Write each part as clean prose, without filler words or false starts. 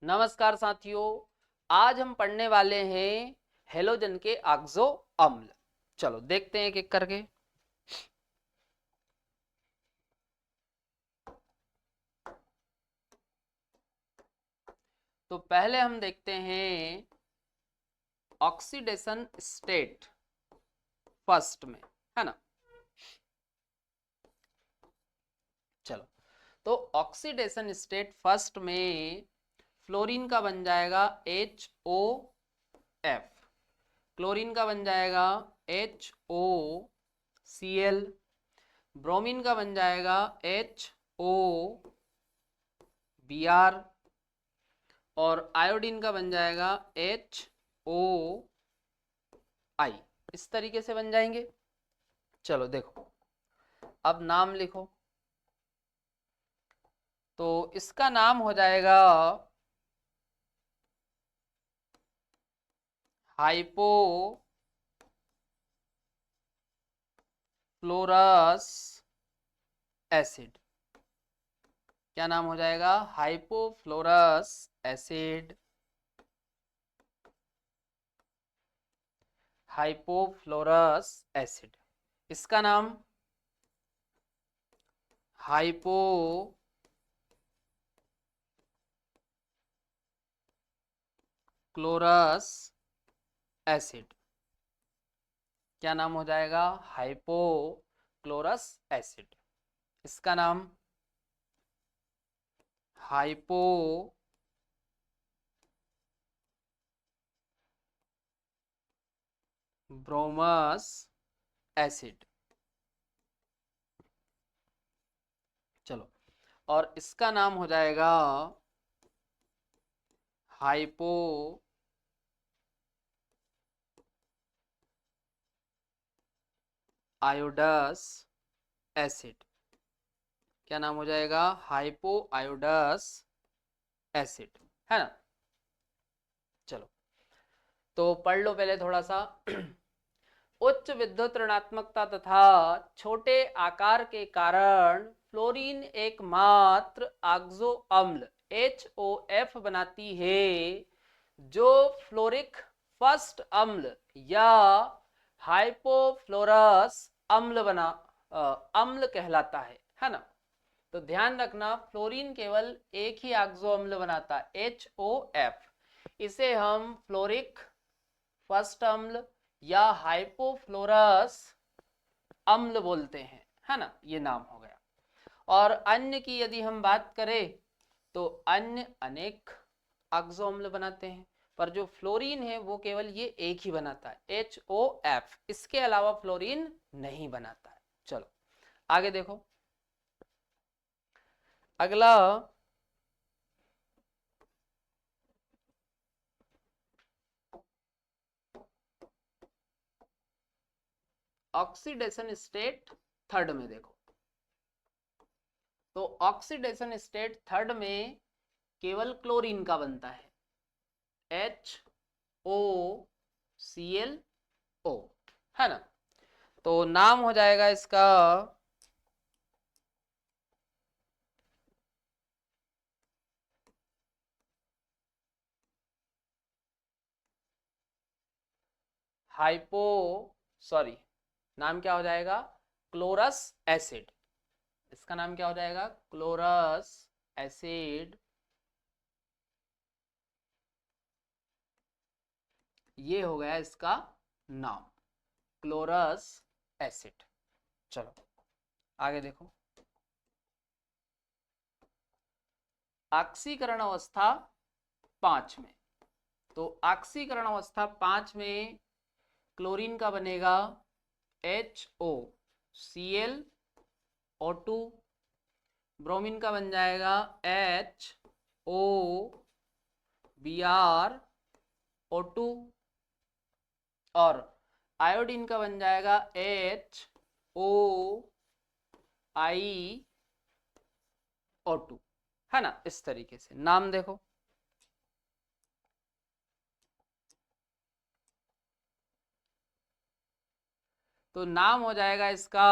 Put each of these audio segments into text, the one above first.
नमस्कार साथियों, आज हम पढ़ने वाले हैं हेलोजन के ऑक्सो अम्ल। चलो देखते हैं एक एक करके। तो पहले हम देखते हैं ऑक्सीडेशन स्टेट फर्स्ट में, है ना। चलो, तो ऑक्सीडेशन स्टेट फर्स्ट में फ्लोरीन का बन जाएगा HOF, क्लोरीन का बन जाएगा HOCl, ब्रोमीन का बन जाएगा HOBr और आयोडीन का बन जाएगा HOI। इस तरीके से बन जाएंगे। चलो देखो, अब नाम लिखो। तो इसका नाम हो जाएगा हाइपो फ्लोरस एसिड। क्या नाम हो जाएगा? Hypofluorous acid. हाइपोफ्लोरस एसिड, इसका नाम हाइपो क्लोरस एसिड। क्या नाम हो जाएगा? Hypo chlorous acid. इसका नाम हाइपो ब्रोमस एसिड। चलो, और इसका नाम हो जाएगा हाइपो आयोडस एसिड। क्या नाम हो जाएगा? हाइपो आयोडस एसिड, है ना। चलो, तो पढ़ लो पहले थोड़ा सा। उच्च विद्युत ऋणात्मकता तथा छोटे आकार के कारण फ्लोरीन एकमात्र ऑक्सो अम्ल HOF बनाती है जो फ्लोरिक फर्स्ट अम्ल या हाइपोफ्लोरस अम्ल कहलाता है ना। तो ध्यान रखना, फ्लोरीन केवल एक ही ऑक्सो अम्ल बनाता है HOF। इसे हम फ्लोरिक फर्स्ट अम्ल या हाइपोफ्लोरस अम्ल बोलते हैं, है ना। ये नाम हो गया। और अन्य की यदि हम बात करें तो अन्य अनेक ऑक्सो अम्ल बनाते हैं, पर जो फ्लोरीन है वो केवल ये एक ही बनाता है HOF। इसके अलावा फ्लोरीन नहीं बनाता है। चलो आगे देखो। अगला ऑक्सीडेशन स्टेट थर्ड में देखो। तो ऑक्सीडेशन स्टेट थर्ड में केवल क्लोरीन का बनता है HOClO, है ना। तो नाम हो जाएगा इसका हाइपो सॉरी नाम क्या हो जाएगा? Chlorous acid. इसका नाम क्या हो जाएगा? Chlorous acid. ये हो गया इसका नाम, क्लोरस एसिड। चलो आगे देखो। ऑक्सीकरण अवस्था 5 में। तो ऑक्सीकरण अवस्था 5 में क्लोरीन का बनेगा HOClO2, ब्रोमीन का बन जाएगा HOBrO2 और आयोडीन का बन जाएगा HOiO2, है ना। इस तरीके से नाम देखो। तो नाम हो जाएगा इसका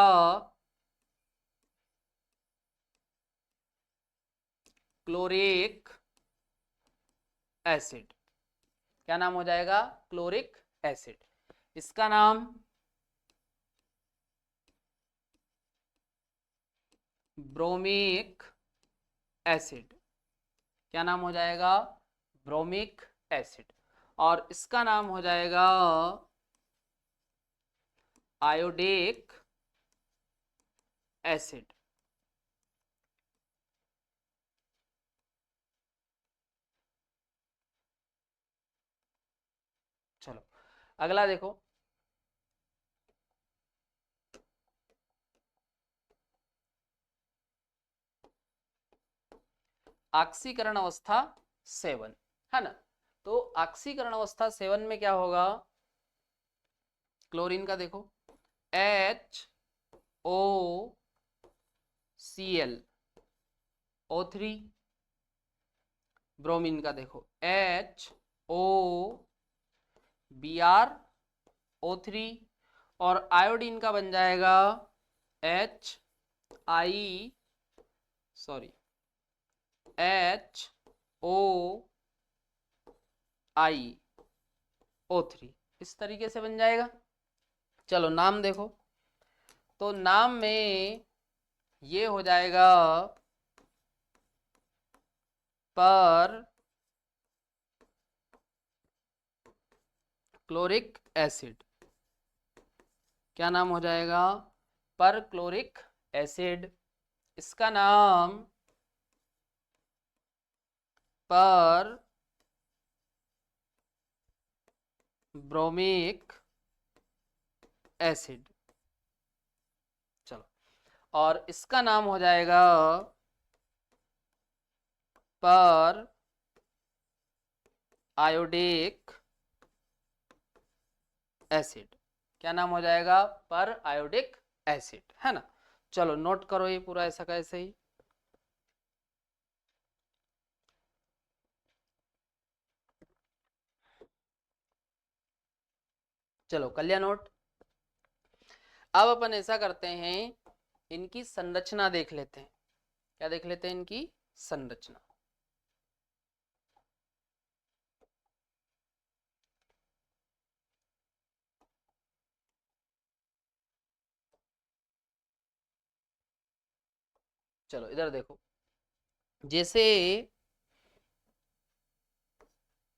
क्लोरिक एसिड। क्या नाम हो जाएगा? Chloric acid. इसका नाम ब्रोमिक एसिड। क्या नाम हो जाएगा? Bromic acid. और इसका नाम हो जाएगा आयोडिक एसिड। चलो अगला देखो, ऑक्सीकरण अवस्था 7, है ना। तो ऑक्सीकरण अवस्था 7 में क्या होगा? क्लोरीन का देखो HOCl O3। ब्रोमीन का देखो HOBrO3। और आयोडीन का बन जाएगा HOIO3। इस तरीके से बन जाएगा। चलो नाम देखो, तो नाम में ये हो जाएगा पर क्लोरिक एसिड। क्या नाम हो जाएगा? पर क्लोरिक एसिड। इसका नाम पर ब्रोमिक एसिड। चलो, और इसका नाम हो जाएगा पर आयोडिक एसिड। क्या नाम हो जाएगा? पर आयोडिक एसिड, है ना। चलो नोट करो ये पूरा ऐसा कैसे ही। चलो कल्याण नोट। अब अपन ऐसा करते हैं, इनकी संरचना देख लेते हैं। क्या देख लेते हैं? इनकी संरचना। चलो इधर देखो, जैसे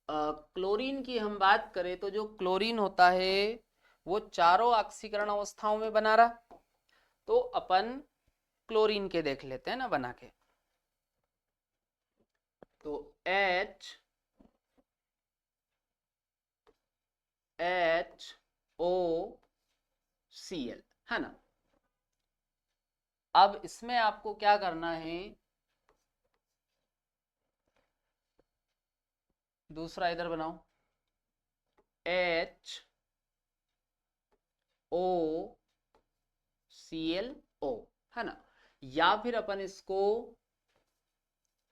क्लोरीन की हम बात करें तो जो क्लोरीन होता है वो चारों ऑक्सीकरण अवस्थाओं में बना रहा। तो अपन क्लोरीन के देख लेते हैं ना बना के। तो HOCl, है ना। अब इसमें आपको क्या करना है? दूसरा इधर बनाओ HOClO, है ना। या फिर अपन इसको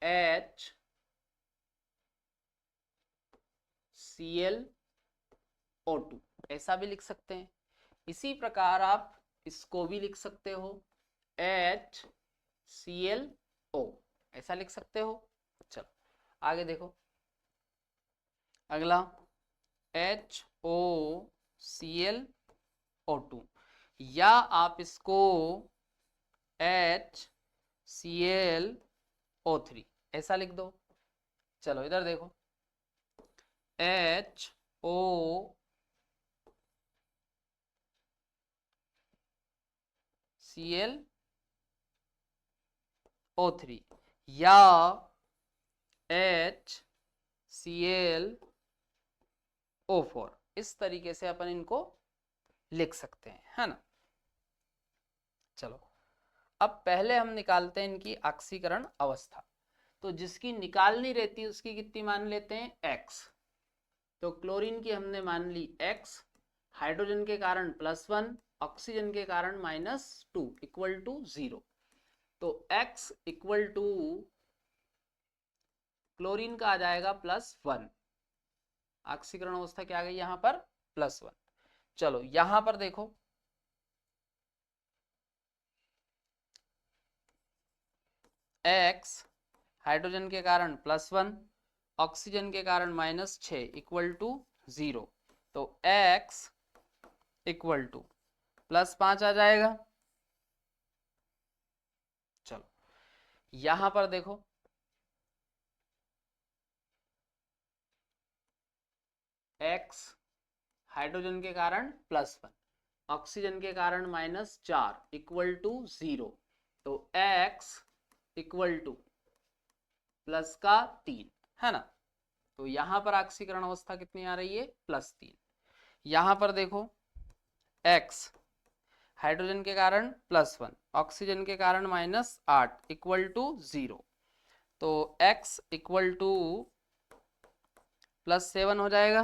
HClO2 ऐसा भी लिख सकते हैं। इसी प्रकार आप इसको भी लिख सकते हो HClO, ऐसा लिख सकते हो। चलो आगे देखो, अगला HOClO2, या आप इसको HClO3 ऐसा लिख दो। चलो इधर देखो HOClO3 या HClO4, इस तरीके से अपन इनको लिख सकते हैं, है ना। चलो अब पहले हम निकालते हैं इनकी ऑक्सीकरण अवस्था। तो जिसकी निकालनी रहती है उसकी कितनी मान लेते हैं? x। तो क्लोरीन की हमने मान ली x, हाइड्रोजन के कारण +1, ऑक्सीजन के कारण -2 इक्वल टू 0। तो x इक्वल टू क्लोरीन का आ जाएगा +1। ऑक्सीकरण अवस्था क्या आ गई यहाँ पर? +1। चलो यहां पर देखो x, हाइड्रोजन के कारण +1, ऑक्सीजन के कारण -6 इक्वल टू 0, तो x इक्वल टू +5 आ जाएगा। चलो यहां पर देखो, x हाइड्रोजन के कारण +1, ऑक्सीजन के कारण -4 इक्वल टू 0, तो x इक्वल टू +3 है ना। तो यहां पर ऑक्सीकरण अवस्था कितनी आ रही है, +3। यहां पर देखो x हाइड्रोजन के कारण +1, ऑक्सीजन के कारण -8 इक्वल टू 0, तो x इक्वल टू +7 हो जाएगा,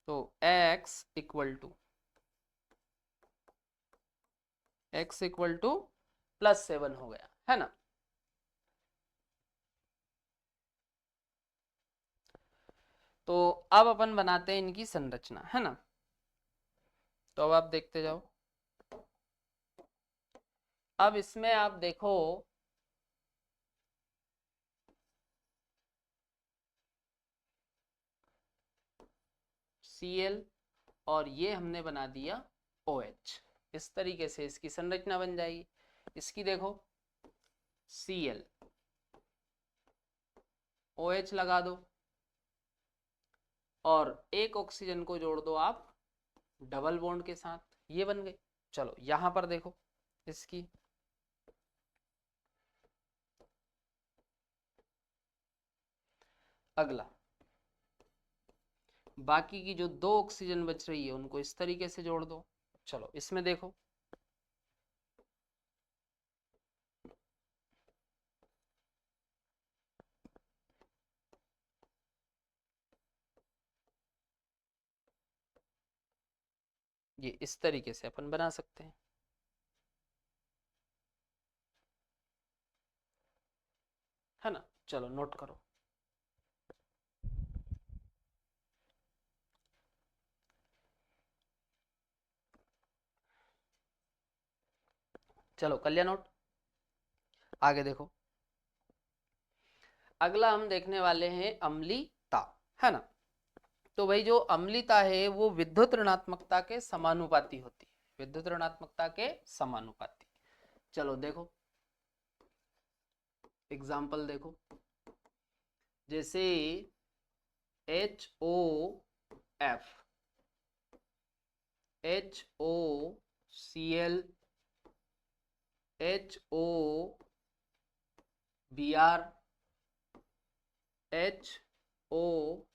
तो x इक्वल टू +7 हो गया है ना। तो अब अपन बनाते हैं इनकी संरचना, है ना। तो अब आप देखते जाओ। अब इसमें आप देखो, Cl और ये हमने बना दिया OH। इस तरीके से इसकी संरचना बन जाएगी। इसकी देखो, Cl OH लगा दो और एक ऑक्सीजन को जोड़ दो आप डबल बॉन्ड के साथ, ये बन गई। चलो यहां पर देखो इसकी, अगला बाकी की जो 2 ऑक्सीजन बच रही है उनको इस तरीके से जोड़ दो। चलो इसमें देखो, ये इस तरीके से अपन बना सकते हैं, है ना। चलो नोट करो। चलो कर लिया नोट। आगे देखो, अगला हम देखने वाले हैं अम्लीता, है ना। तो भाई जो अम्लीता है वो विद्युत ऋणात्मकता के समानुपाती होती है, विद्युत ऋणात्मकता के समानुपाती। चलो देखो एग्जाम्पल देखो, जैसे HOF, HOCl, HOBr, HO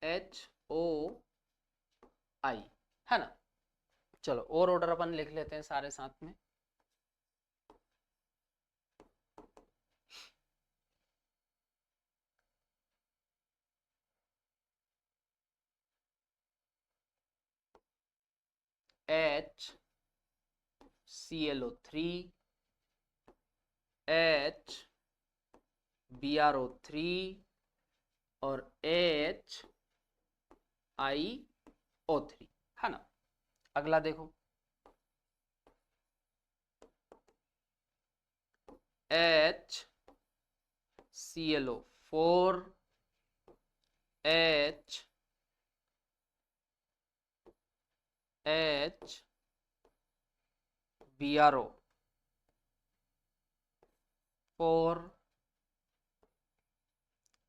HOI, है ना। चलो और ऑर्डर अपन लिख लेते हैं सारे साथ में। HClO3, HBrO3 और HIO3, है ना। अगला देखो, HClO4, HBrO4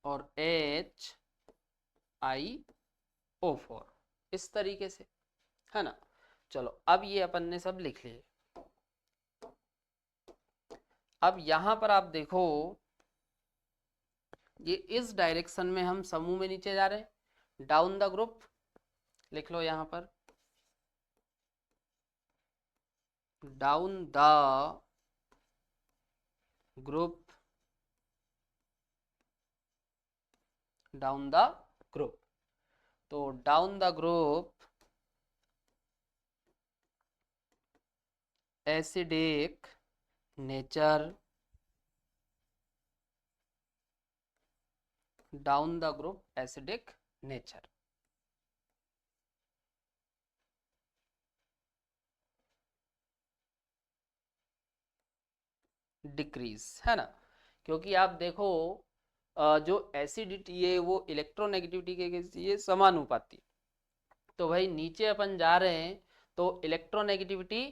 और HIO4, इस तरीके से, है ना। चलो अब ये अपन ने सब लिख लिए। अब यहां पर आप देखो, ये इस डायरेक्शन में हम समूह में नीचे जा रहे हैं, डाउन द ग्रुप लिख लो यहां पर, down the group, down the group. तो down the group acidic nature, down the group acidic nature. Decrease, है ना, क्योंकि आप देखो जो एसिडिटी है वो इलेक्ट्रोनेगेटिविटी के ये समानुपाती, तो भाई नीचे अपन जा रहे हैं तो इलेक्ट्रोनेगेटिविटी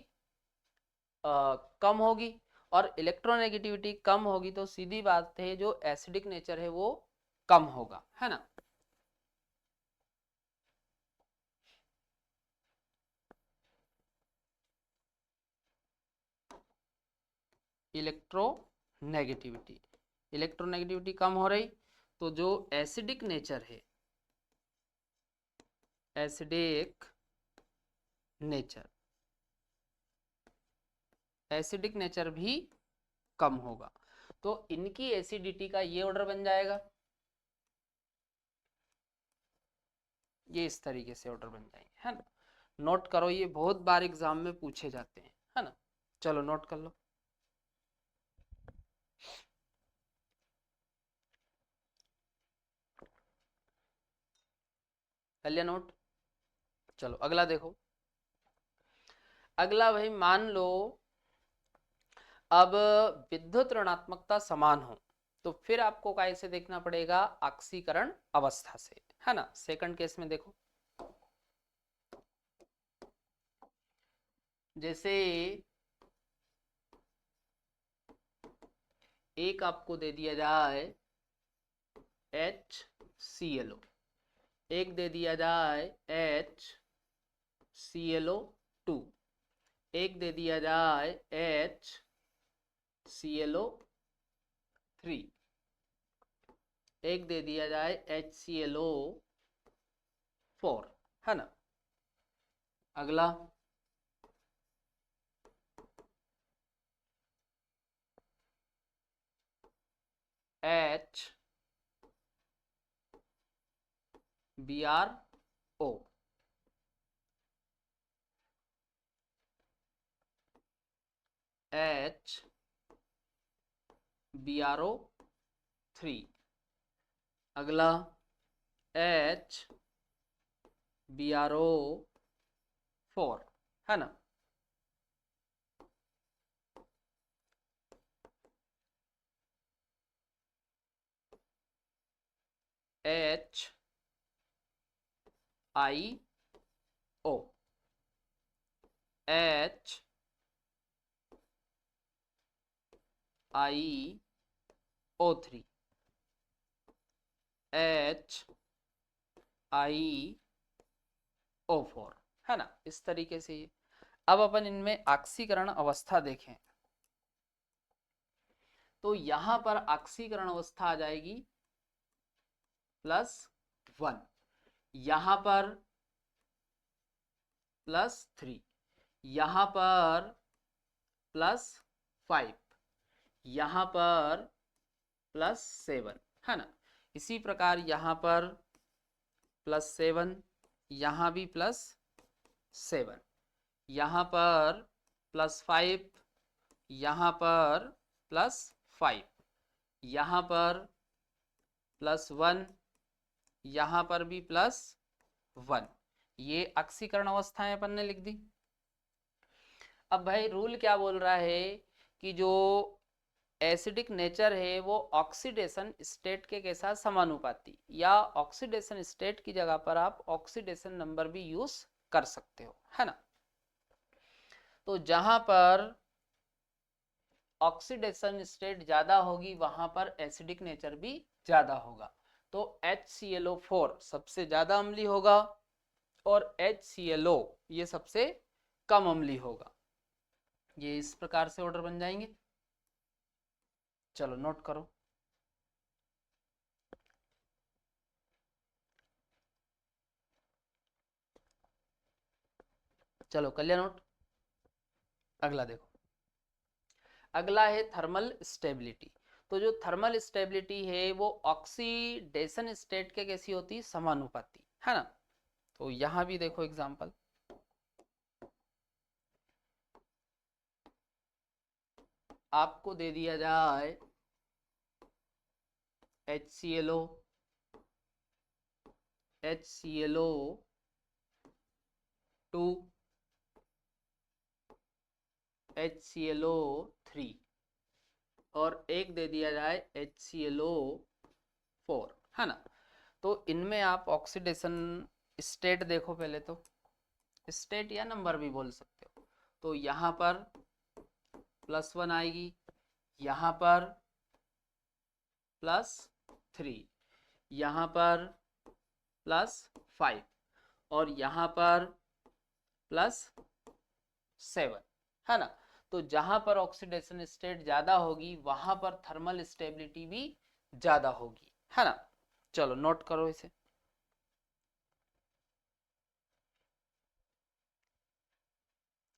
कम होगी, और इलेक्ट्रोनेगेटिविटी कम होगी तो सीधी बात है जो एसिडिक नेचर है वो कम होगा, है ना। इलेक्ट्रोनेगेटिविटी, इलेक्ट्रोनेगेटिविटी कम हो रही तो जो एसिडिक नेचर है, एसिडिक नेचर, एसिडिक नेचर भी कम होगा, तो इनकी एसिडिटी का ये ऑर्डर बन जाएगा, ये इस तरीके से ऑर्डर बन जाएंगे, है ना। नोट करो, ये बहुत बार एग्जाम में पूछे जाते हैं, है ना। चलो नोट कर लो। कर लिया नोट। चलो अगला देखो। अगला भाई मान लो अब विद्युत ऋणात्मकता समान हो, तो फिर आपको कैसे देखना पड़ेगा, ऑक्सीकरण अवस्था से, है ना। सेकंड केस में देखो, जैसे एक आपको दे दिया जाए HClO, एक दे दिया जाए HClO2, एक दे दिया जाए HClO3, एक दे दिया जाए HClO4, है ना। अगला HBrO, HBrO3, अगला HBrO4, है ना। HIO, HIO3, HIO4, है ना। इस तरीके से अब अपन इनमें ऑक्सीकरण अवस्था देखें, तो यहां पर ऑक्सीकरण अवस्था आ जाएगी +1, यहां पर +3, यहां पर +5, यहां पर +7, है ना। इसी प्रकार यहां पर +7, यहां भी +7, यहां पर +5, यहां पर +5, यहां पर +1, यहां पर भी +1, ये ऑक्सीकरण अवस्थाएं अपन ने लिख दी। अब भाई रूल क्या बोल रहा है कि जो एसिडिक नेचर है वो ऑक्सीडेशन स्टेट के साथ समानुपाती, या ऑक्सीडेशन स्टेट की जगह पर आप ऑक्सीडेशन नंबर भी यूज कर सकते हो, है ना। तो जहां पर ऑक्सीडेशन स्टेट ज्यादा होगी वहां पर एसिडिक नेचर भी ज्यादा होगा, तो HClO4 सबसे ज्यादा अम्लीय होगा और HClO ये सबसे कम अम्लीय होगा, ये इस प्रकार से ऑर्डर बन जाएंगे। चलो नोट करो। चलो कर लिया नोट। अगला देखो, अगला है थर्मल स्टेबिलिटी। तो जो थर्मल स्टेबिलिटी है वो ऑक्सीडेशन स्टेट के कैसी होती है, समानुपाती, है ना। तो यहां भी देखो एग्जांपल, आपको दे दिया जाए HClO, HClO2, HClO3, और एक दे दिया जाए HClO4, है ना। तो इनमें आप ऑक्सीडेशन स्टेट देखो, पहले तो स्टेट या नंबर भी बोल सकते हो। तो यहाँ पर +1 आएगी, यहाँ पर +3, यहाँ पर +5 और यहाँ पर +7, है ना। तो जहां पर ऑक्सीडेशन स्टेट ज्यादा होगी वहां पर थर्मल स्टेबिलिटी भी ज्यादा होगी, है ना। चलो नोट करो इसे।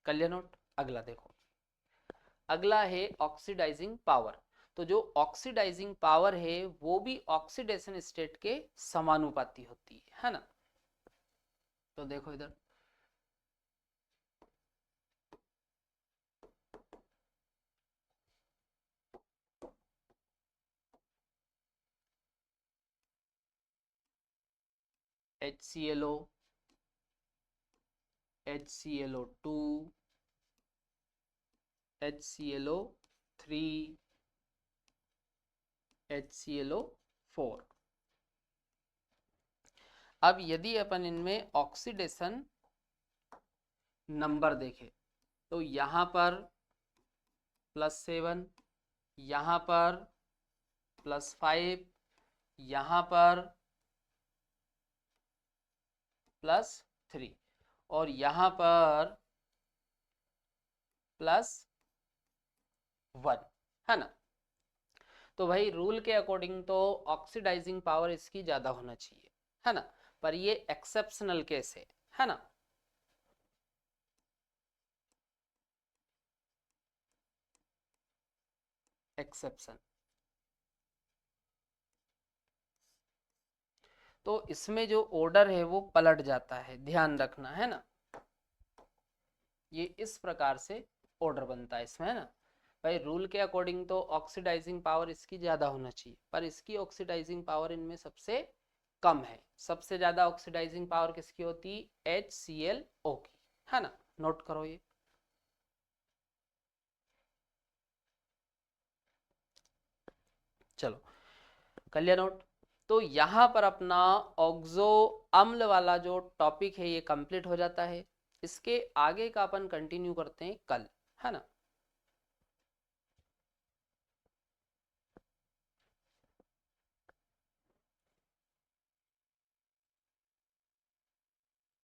कर लिया नोट। अगला देखो, अगला है ऑक्सीडाइजिंग पावर। तो जो ऑक्सीडाइजिंग पावर है वो भी ऑक्सीडेशन स्टेट के समानुपाती होती है ना। तो देखो इधर HClO, HClO2, HClO3, HClO4। अब यदि अपन इनमें ऑक्सीडेशन नंबर देखें तो यहाँ पर +7, यहाँ पर +5, यहाँ पर +3 और यहाँ पर +1, है ना। तो भाई रूल के अकॉर्डिंग तो ऑक्सीडाइजिंग पावर इसकी ज्यादा होना चाहिए, है ना। पर ये एक्सेप्शनल केस है ना। एक्सेप्शन। तो इसमें जो ऑर्डर है वो पलट जाता है, ध्यान रखना, है ना। ये इस प्रकार से ऑर्डर बनता है इसमें, है ना। भाई रूल के अकॉर्डिंग तो ऑक्सीडाइजिंग पावर इसकी ज्यादा होना चाहिए, पर इसकी ऑक्सीडाइजिंग पावर इनमें सबसे कम है। सबसे ज्यादा ऑक्सीडाइजिंग पावर किसकी होती? HClO की, है ना। नोट करो ये। चलो कर लिया नोट। तो यहाँ पर अपना ऑक्सो अम्ल वाला जो टॉपिक है ये कंप्लीट हो जाता है। इसके आगे का अपन कंटिन्यू करते हैं कल, है ना।